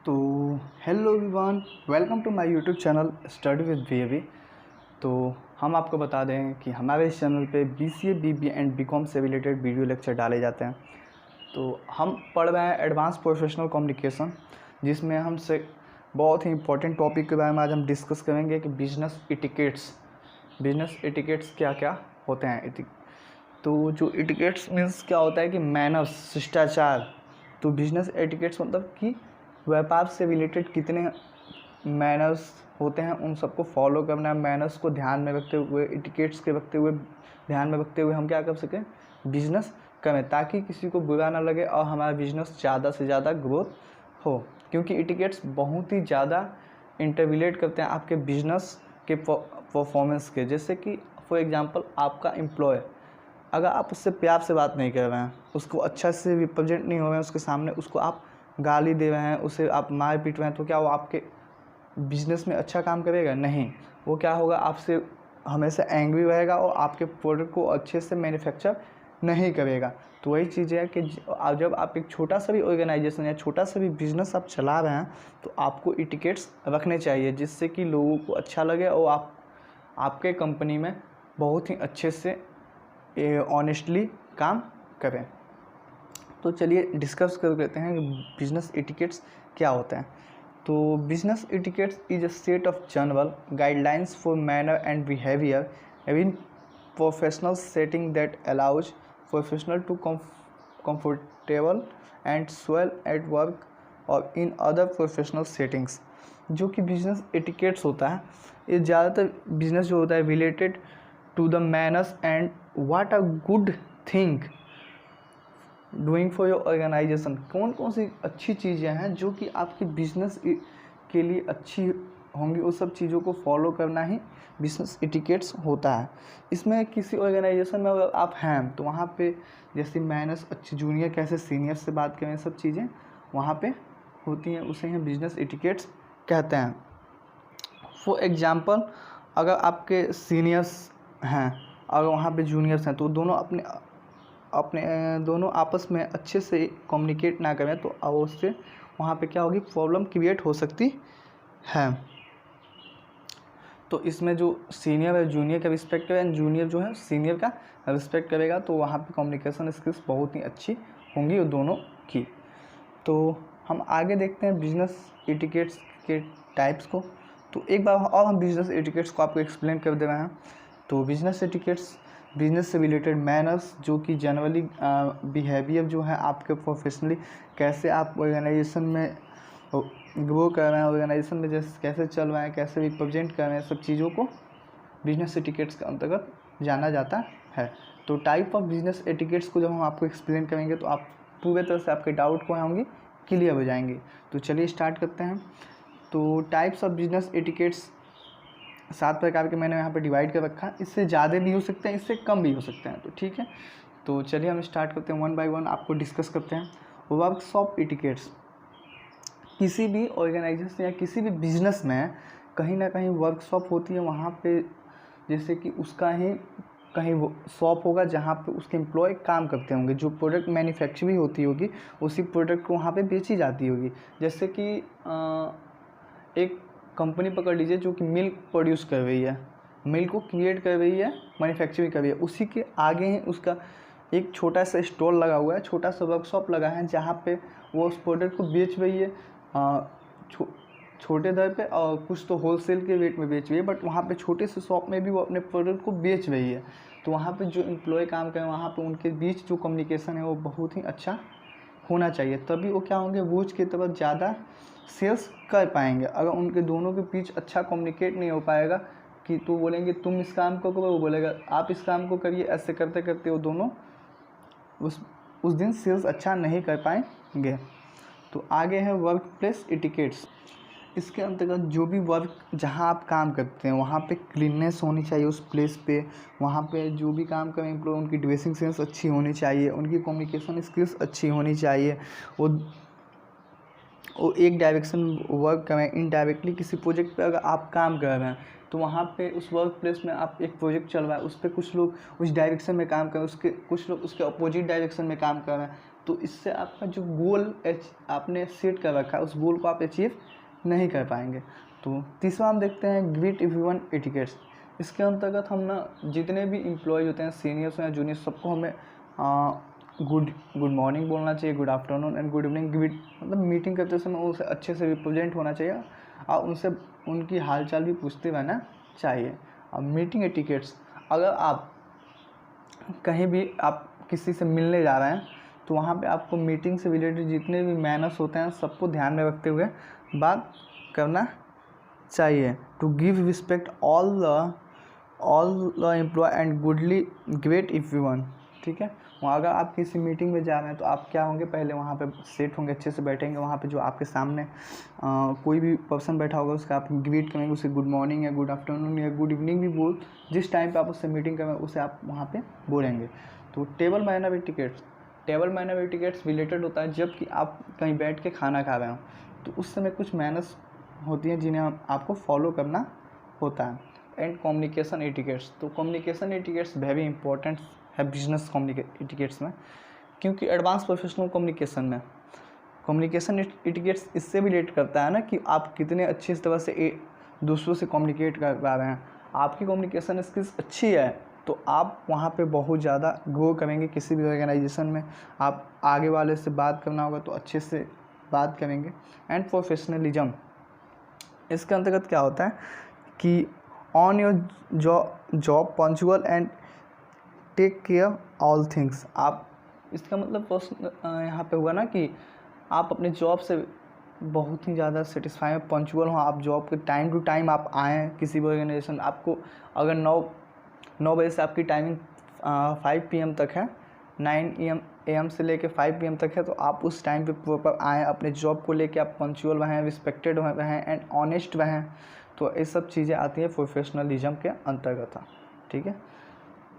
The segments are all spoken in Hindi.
तो hello everyone, welcome to my YouTube channel study with VAV. तो हम आपको बता दें कि हमारे इस चैनल पे बीसीए, बीबीए एंड बीकॉम से रिलेटेड वीडियो लेक्चर डाले जाते हैं। तो हम पढ़ रहे हैं एडवांस प्रोफेशनल कम्युनिकेशन, जिसमें हमसे बहुत ही इंपॉर्टेंट टॉपिक के बारे में आज हम डिस्कस करेंगे कि बिजनेस एटिकेट्स क्या क्या होते हैं। तो जो एटिकेट्स मीन्स क्या होता है कि मैनर्स, शिष्टाचार। तो बिजनेस एटिकेट्स मतलब कि व्यापार से रिलेटेड कितने मैनर्स होते हैं उन सबको फॉलो करना है। मैनर्स को ध्यान में रखते हुए, एटिकेट्स के ध्यान में रखते हुए हम क्या कर सकें, बिजनेस करें, ताकि किसी को बुरा ना लगे और हमारा बिजनेस ज़्यादा से ज़्यादा ग्रोथ हो। क्योंकि एटिकेट्स बहुत ही ज़्यादा इंटरविलेट करते हैं आपके बिजनेस के परफॉर्मेंस के। जैसे कि फॉर एग्जांपल आपका एम्प्लॉय, अगर आप उससे प्यार से बात नहीं कर रहे हैं, उसको अच्छा से रिप्रेजेंट नहीं हो रहे हैं उसके सामने, उसको आप गाली दे रहे हैं, उसे आप मार पीट रहे हैं, तो क्या वो आपके बिजनेस में अच्छा काम करेगा? नहीं। वो क्या होगा, आपसे हमेशा एंग्री रहेगा और आपके प्रोडक्ट को अच्छे से मैन्युफैक्चर नहीं करेगा। तो वही चीज़ है कि जब आप एक छोटा सा भी ऑर्गेनाइजेशन या छोटा सा भी बिजनेस आप चला रहे हैं तो आपको एटिकेट्स रखने चाहिए, जिससे कि लोगों को अच्छा लगे और आपके कंपनी में बहुत ही अच्छे से ऑनेस्टली काम करें। तो चलिए डिस्कस कर लेते हैं बिजनेस एटिकेट्स क्या होते हैं। तो business etiquettes is a set of general guidelines for manner and behaviour in professional setting that allows professional to comfortable and swell at work or in other professional settings. जो कि बिजनेस एटिकेट्स होता है, ये ज़्यादातर बिजनेस जो होता है related to the manners and what a good thing doing for your organisation. कौन कौन सी अच्छी चीज़ें हैं जो कि आपकी बिजनेस के लिए अच्छी होंगी, उस सब चीज़ों को फॉलो करना ही बिजनेस एटिकेट्स होता है। इसमें किसी ऑर्गेनाइजेशन में अगर आप हैं तो वहाँ पे जैसे मैनर्स, अच्छी जूनियर कैसे सीनियर से बात करें, सब चीज़ें वहाँ पे होती हैं, उसे हम बिजनेस एटिकेट्स कहते हैं। फॉर एग्जाम्पल, अगर आपके सीनियर्स हैं और वहाँ पे जूनियर्स हैं तो दोनों दोनों आपस में अच्छे से कम्युनिकेट ना करें तो अवश्य वहाँ पे क्या होगी, प्रॉब्लम क्रिएट हो सकती है। तो इसमें जो सीनियर है जूनियर का रिस्पेक्ट करेगा, जूनियर जो है सीनियर का रिस्पेक्ट करेगा, तो वहाँ पे कम्युनिकेशन स्किल्स बहुत ही अच्छी होंगी वो दोनों की। तो हम आगे देखते हैं बिजनेस एटिकेट्स के टाइप्स को। तो एक बार और हम बिजनेस एटिकेट्स को आपको एक्सप्लेन कर दे रहे हैं। तो बिजनेस एटिकेट्स बिजनेस से रिलेटेड मैनर्स, जो कि जनरली बिहेवियर जो है आपके प्रोफेशनली, कैसे आप ऑर्गेनाइजेशन में ग्रो कर रहे हैं, ऑर्गेनाइजेशन में जैसे कैसे चल रहे हैं, कैसे रिप्रेजेंट कर रहे हैं, सब चीज़ों को बिजनेस एटिकेट्स के अंतर्गत जाना जाता है। तो टाइप ऑफ बिजनेस एटिकेट्स को जब हम आपको एक्सप्लेन करेंगे तो आप पूरे तरह से आपके डाउट को होंगे क्लियर हो जाएंगे। तो चलिए स्टार्ट करते हैं। तो टाइप्स ऑफ बिजनेस एटिकेट्स 7 प्रकार के मैंने यहाँ पे डिवाइड कर रखा है। इससे ज़्यादा भी हो सकते हैं, इससे कम भी हो सकते हैं। तो ठीक है, तो चलिए हम स्टार्ट करते हैं, वन बाय वन आपको डिस्कस करते हैं। वर्कशॉप एटिकेट्स, किसी भी ऑर्गेनाइजेशन या किसी भी बिजनेस में कहीं ना कहीं वर्कशॉप होती है। वहाँ पे जैसे कि उसका ही कहीं वो शॉप होगा जहाँ पे उसके एम्प्लॉय काम करते होंगे, जो प्रोडक्ट मैन्युफैक्चरिंग होती होगी उसी प्रोडक्ट को वहाँ पे बेची जाती होगी। जैसे कि एक कंपनी पकड़ लीजिए जो कि मिल्क प्रोड्यूस कर रही है, मिल्क को क्रिएट कर रही है, मैन्युफैक्चरिंग कर रही है, उसी के आगे ही उसका एक छोटा सा स्टॉल लगा हुआ है, छोटा सा वर्कशॉप लगा है, जहाँ पे वो उस प्रोडक्ट को बेच रही है छोटे दर पे, और कुछ तो होलसेल के रेट में बेच रही है, बट वहाँ पे छोटे से शॉप में भी वो अपने प्रोडक्ट को बेच रही है। तो वहाँ पे जो एम्प्लॉय काम करें, वहाँ पे उनके बीच जो कम्युनिकेशन है वो बहुत ही अच्छा होना चाहिए, तभी वो क्या होंगे, वूज की तरफ ज़्यादा सेल्स कर पाएंगे। अगर उनके दोनों के बीच अच्छा कम्युनिकेट नहीं हो पाएगा कि तो बोलेंगे तुम इस काम को करो, वो बोलेगा आप इस काम को करिए, ऐसे करते करते वो दोनों उस दिन सेल्स अच्छा नहीं कर पाएंगे। तो आगे है वर्क प्लेस एटिकेट्स। इसके अंतर्गत जो भी वर्क जहाँ आप काम करते हैं वहाँ पे क्लीननेस होनी चाहिए उस प्लेस पे। वहाँ पे जो भी काम करें एम्प्लॉय, उनकी ड्रेसिंग सेंस अच्छी होनी चाहिए, उनकी कम्युनिकेशन स्किल्स अच्छी होनी चाहिए। वो एक डायरेक्शन वर्क करें। इनडायरेक्टली किसी प्रोजेक्ट पे अगर आप काम कर रहे हैं तो वहाँ पे उस वर्क प्लेस में आप एक प्रोजेक्ट चल रहा है, उस पर कुछ लोग उस डायरेक्शन में काम कर रहे हैं, उसके कुछ लोग उसके अपोजिट डायरेक्शन में काम कर रहे हैं, तो इससे आपका जो गोल आपने सेट कर रखा है उस गोल को आप अचीव नहीं कर पाएंगे। तो तीसरा हम देखते हैं ग्रीट एवरीवन एटिकेट्स। इसके अंतर्गत हम ना जितने भी एम्प्लॉय होते हैं, सीनियर्स या जूनियर्स, सबको हमें गुड मॉर्निंग बोलना चाहिए, good afternoon and good evening. Greet मतलब मीटिंग करते समय उनसे अच्छे से रिप्रेजेंट होना चाहिए और उनसे उनकी हालचाल भी पूछते रहना चाहिए। अब मीटिंग एटिकेट्स, अगर आप कहीं भी आप किसी से मिलने जा रहे हैं तो वहाँ पे आपको मीटिंग से रिलेटेड जितने भी मैनर्स होते हैं सबको ध्यान में रखते हुए बात करना चाहिए। To give respect all the employ and goodly greet everyone. ठीक है, वहाँ अगर आप किसी मीटिंग में जा रहे हैं तो आप क्या होंगे, पहले वहाँ पे सेट होंगे, अच्छे से बैठेंगे, वहाँ पे जो आपके सामने कोई भी पर्सन बैठा होगा उसका आप ग्रीट करेंगे, उसे गुड मॉर्निंग या गुड आफ्टरनून या गुड इवनिंग भी बोल, जिस टाइम पे आप उससे मीटिंग करेंगे उसे आप वहाँ पे बोलेंगे। तो टेबल मैनर एटिकेट्स रिलेटेड होता है जब कि आप कहीं बैठ के खाना खा रहे हो तो उस समय कुछ मैनर्स होती हैं जिन्हें आपको फॉलो करना होता है। एंड कम्युनिकेशन एटिकेट्स, तो कम्युनिकेशन एटिकेट्स वेरी इंपॉर्टेंट है बिजनेस एटिकेट्स में, क्योंकि एडवांस प्रोफेशनल कम्युनिकेशन एटिकेट्स इससे भी रिलेट करता है ना कि आप कितने अच्छी तरह से दूसरों से कम्युनिकेट कर पा रहे हैं। आपकी कम्युनिकेशन स्किल्स अच्छी है तो आप वहाँ पे बहुत ज़्यादा ग्रो करेंगे। किसी भी ऑर्गेनाइजेशन में आप आगे वाले से बात करना होगा तो अच्छे से बात करेंगे। एंड प्रोफेशनलिज्म, इसके अंतर्गत क्या होता है कि on your job punctual and take care all things. आप इसका मतलब यहाँ पे हुआ ना कि आप अपने जॉब से बहुत ही ज़्यादा सेटिस्फाई हैं, पंक्चुअल हो, आप जॉब के टाइम टू टाइम आप आएँ। किसी भी ऑर्गेनाइजेशन आपको अगर 9 बजे से आपकी टाइमिंग 5 PM तक है, 9 AM से लेके 5 PM तक है, तो आप उस टाइम पे प्रॉपर आएँ, अपने जॉब को लेके आप पंक्चुअल रहें, रिस्पेक्टेड रहें एंड ऑनेस्ट रहें। तो ये सब चीज़ें आती हैं प्रोफेशनलिज्म के अंतर्गत। ठीक है,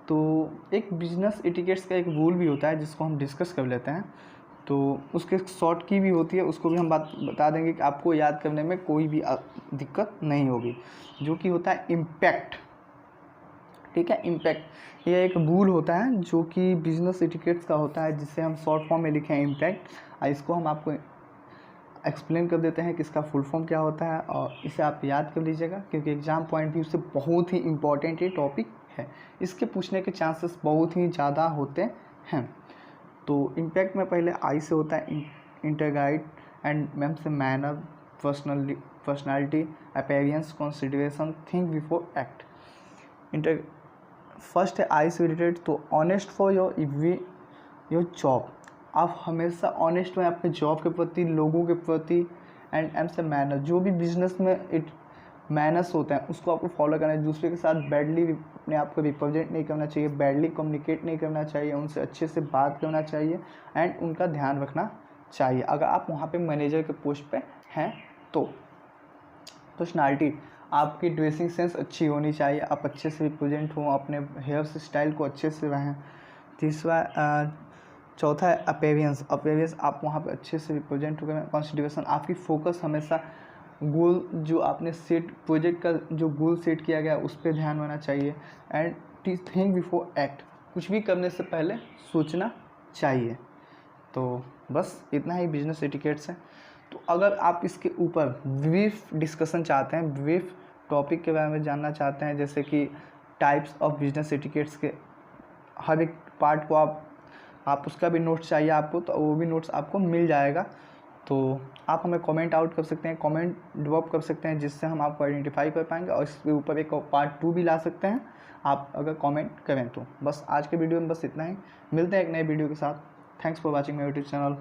तो एक बिजनेस एटिकेट्स का एक रूल भी होता है जिसको हम डिस्कस कर लेते हैं। तो उसके शॉर्ट की भी होती है, उसको भी हम बता देंगे कि आपको याद करने में कोई भी दिक्कत नहीं होगी, जो कि होता है इम्पैक्ट। ठीक है, इम्पैक्ट ये एक रूल होता है जो कि बिजनेस एटिकेट्स का होता है, जिसे हम शॉर्ट फॉर्म में लिखे हैं इम्पैक्ट। इसको हम आपको एक्सप्लेन कर देते हैं कि इसका फुल फॉर्म क्या होता है और इसे आप याद कर लीजिएगा, क्योंकि एग्जाम पॉइंट व्यू से बहुत ही इम्पॉर्टेंट ये टॉपिक है, इसके पूछने के चांसेस बहुत ही ज़्यादा होते हैं। तो इम्पैक्ट में पहले आई से होता है इंटीग्रेट एंड मैम से manner, personality, appearance, consideration, think before act. First है आई से रिलेटेड, तो ऑनेस्ट फॉर योर जॉब। आप हमेशा ऑनेस्ट हैं आपके जॉब के प्रति, लोगों के प्रति। एंड एम से मैनर, जो भी बिजनेस में मैनर्स होते हैं उसको आपको फॉलो करना है। दूसरे के साथ बैडली अपने आप को रिप्रेजेंट नहीं करना चाहिए, बैडली कम्युनिकेट नहीं करना चाहिए, उनसे अच्छे से बात करना चाहिए एंड उनका ध्यान रखना चाहिए अगर आप वहाँ पे मैनेजर के पोस्ट पे हैं तो। पर्सनालिटी, आपकी ड्रेसिंग सेंस अच्छी होनी चाहिए, आप अच्छे से रिप्रेजेंट हों, अपने हेयर स्टाइल को अच्छे से रहें। चौथा है अपीयरेंस, आप वहाँ पे अच्छे से रिप्रेजेंट हो गए। कंसिडरेशन, आपकी फोकस हमेशा गोल जो आपने सेट, प्रोजेक्ट का जो गोल सेट किया गया उस पर ध्यान होना चाहिए। एंड थिंक बिफोर एक्ट, कुछ भी करने से पहले सोचना चाहिए। तो बस इतना ही बिजनेस एटिकेट्स है। तो अगर आप इसके ऊपर ब्रीफ डिस्कशन चाहते हैं, ब्रीफ टॉपिक के बारे में जानना चाहते हैं, जैसे कि टाइप्स ऑफ बिजनेस एटिकेट्स के हर एक पार्ट को आप उसका भी नोट्स चाहिए आपको, तो वो भी नोट्स आपको मिल जाएगा। तो आप हमें कमेंट आउट कर सकते हैं, कमेंट ड्रॉप कर सकते हैं, जिससे हम आपको आइडेंटिफाई कर पाएंगे और इसके ऊपर एक पार्ट 2 भी ला सकते हैं आप अगर कमेंट करें तो। बस आज के वीडियो में बस इतना ही, मिलते हैं एक नए वीडियो के साथ। Thanks for watching my YouTube channel.